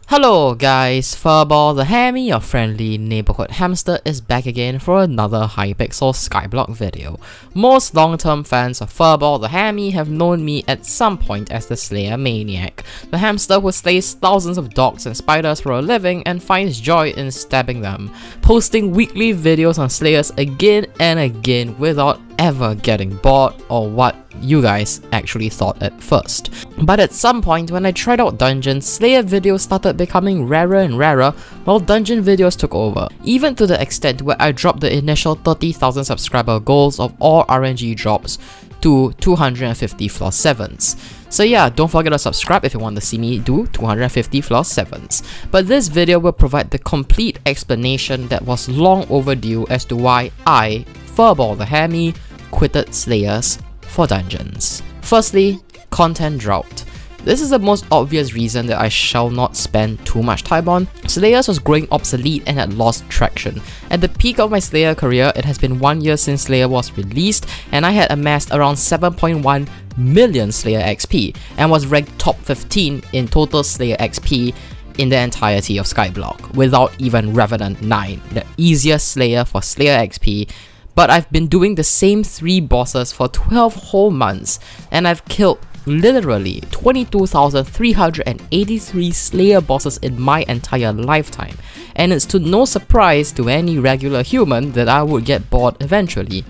Hello guys, Furball the Hammy, your friendly neighborhood hamster, is back again for another Hypixel Skyblock video. Most long-term fans of Furball the Hammy have known me at some point as the Slayer Maniac, the hamster who slays thousands of dogs and spiders for a living and finds joy in stabbing them, posting weekly videos on Slayers again and again without ever getting bored or what you guys actually thought at first. But at some point when I tried out dungeons, Slayer videos started becoming rarer and rarer while dungeon videos took over, even to the extent where I dropped the initial 30,000 subscriber goals of all RNG drops to 250 floor 7s. So yeah, don't forget to subscribe if you want to see me do 250 floor 7s. But this video will provide the complete explanation that was long overdue as to why I, Furball the Hammy, quitted Slayers for dungeons. Firstly, content drought. This is the most obvious reason that I shall not spend too much time on. Slayers was growing obsolete and had lost traction. At the peak of my Slayer career, it has been 1 year since Slayer was released and I had amassed around 7.1 million Slayer XP and was ranked top 15 in total Slayer XP in the entirety of Skyblock, without even Revenant 9, the easiest Slayer for Slayer XP. But I've been doing the same 3 bosses for 12 whole months and I've killed literally 22,383 Slayer bosses in my entire lifetime, and it's to no surprise to any regular human that I would get bored eventually.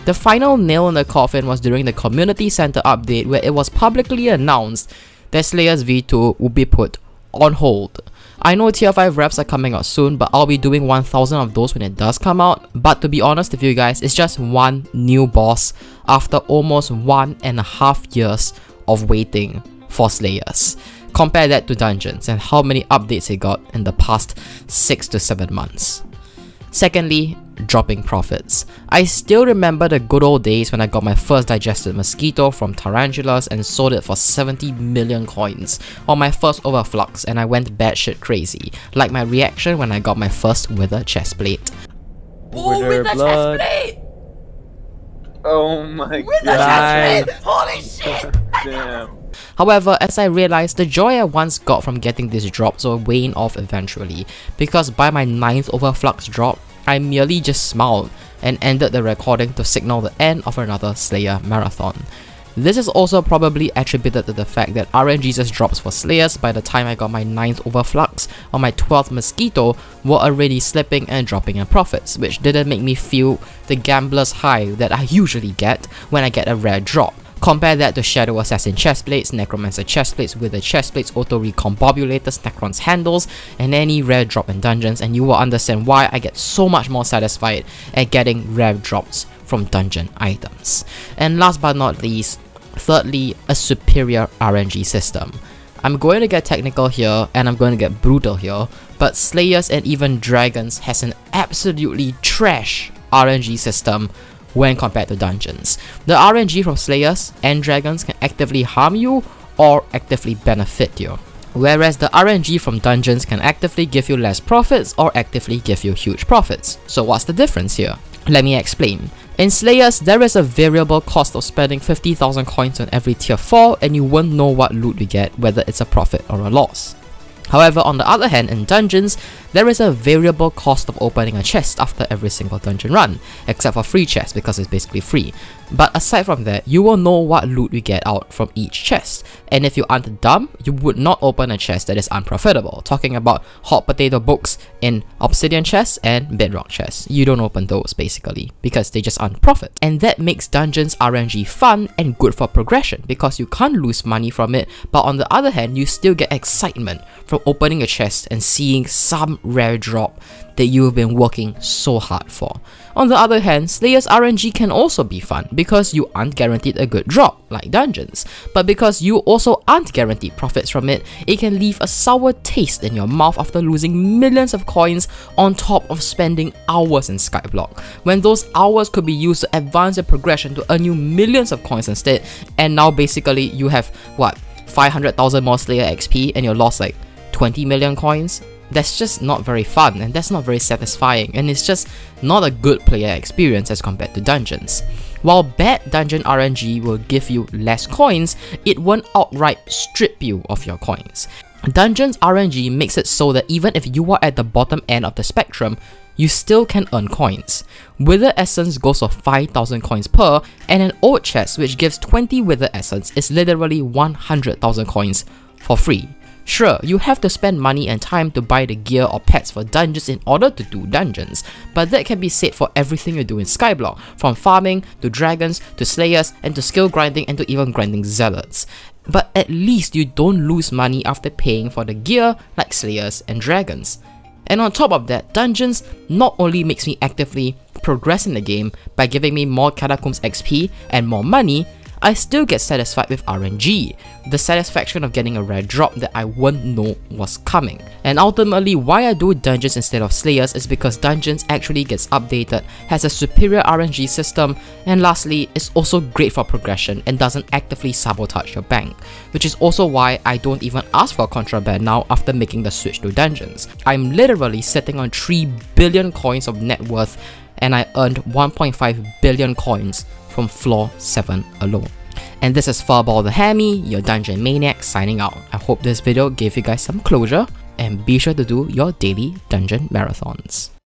The final nail in the coffin was during the community center update where it was publicly announced that Slayers V2 would be put on hold. I know tier 5 reps are coming out soon, but I'll be doing 1,000 of those when it does come out. But to be honest with you guys, it's just one new boss after almost 1.5 years of waiting for Slayers. Compare that to dungeons and how many updates it got in the past 6 to 7 months. Secondly, dropping profits. I still remember the good old days when I got my first digested mosquito from Tarantulas and sold it for 70 million coins, or my first overflux and I went batshit crazy, like my reaction when I got my first wither chestplate. Oh, wither chestplate! Oh my Wither god! chestplate! Holy shit! Damn. However, as I realized, the joy I once got from getting these drops will wane off eventually, because by my 9th overflux drop, I merely just smiled and ended the recording to signal the end of another Slayer marathon. This is also probably attributed to the fact that RNG's drops for Slayers by the time I got my 9th overflux or my 12th mosquito were already slipping and dropping in profits, which didn't make me feel the gambler's high that I usually get when I get a rare drop. Compare that to Shadow Assassin chestplates, Necromancer chestplates, Wither chestplates, Auto Recombobulators, Necron's handles, and any rare drop in dungeons, and you will understand why I get so much more satisfied at getting rare drops from dungeon items. And last but not least, thirdly, a superior RNG system. I'm going to get technical here and I'm going to get brutal here, but Slayers and even Dragons has an absolutely trash RNG system when compared to dungeons. The RNG from Slayers and Dragons can actively harm you or actively benefit you, whereas the RNG from dungeons can actively give you less profits or actively give you huge profits. So what's the difference here? Let me explain. In Slayers, there is a variable cost of spending 50,000 coins on every tier 4 and you won't know what loot we get, whether it's a profit or a loss. However, on the other hand, in dungeons, there is a variable cost of opening a chest after every single dungeon run, except for free chests because it's basically free. But aside from that, you will know what loot we get out from each chest, and if you aren't dumb, you would not open a chest that is unprofitable, talking about hot potato books in obsidian chests and bedrock chests. You don't open those basically, because they just aren't profit. And that makes dungeons RNG fun and good for progression, because you can't lose money from it, but on the other hand, you still get excitement from opening a chest and seeing some rare drop that you have been working so hard for. On the other hand, Slayers RNG can also be fun because you aren't guaranteed a good drop, like dungeons, but because you also aren't guaranteed profits from it, it can leave a sour taste in your mouth after losing millions of coins on top of spending hours in Skyblock, when those hours could be used to advance your progression to earn you millions of coins instead, and now basically you have, what, 500,000 more Slayer XP and you lost like 20 million coins? That's just not very fun and that's not very satisfying, and it's just not a good player experience as compared to dungeons. While bad dungeon RNG will give you less coins, it won't outright strip you of your coins. Dungeons RNG makes it so that even if you are at the bottom end of the spectrum, you still can earn coins. Wither Essence goes for 5,000 coins per, and an old chest which gives 20 Wither Essence is literally 100,000 coins for free. Sure, you have to spend money and time to buy the gear or pets for dungeons in order to do dungeons, but that can be said for everything you do in Skyblock, from farming, to dragons, to slayers, and to skill grinding, and to even grinding zealots. But at least you don't lose money after paying for the gear like slayers and dragons. And on top of that, dungeons not only makes me actively progress in the game by giving me more Catacombs XP and more money, I still get satisfied with RNG, the satisfaction of getting a rare drop that I wouldn't know was coming. And ultimately, why I do dungeons instead of slayers is because dungeons actually gets updated, has a superior RNG system, and lastly, it's also great for progression and doesn't actively sabotage your bank, which is also why I don't even ask for a contraband now after making the switch to dungeons. I'm literally sitting on 3 billion coins of net worth, and I earned 1.5 billion coins from floor 7 alone. And this is Furball the Hammy, your dungeon maniac, signing out. I hope this video gave you guys some closure, and be sure to do your daily dungeon marathons.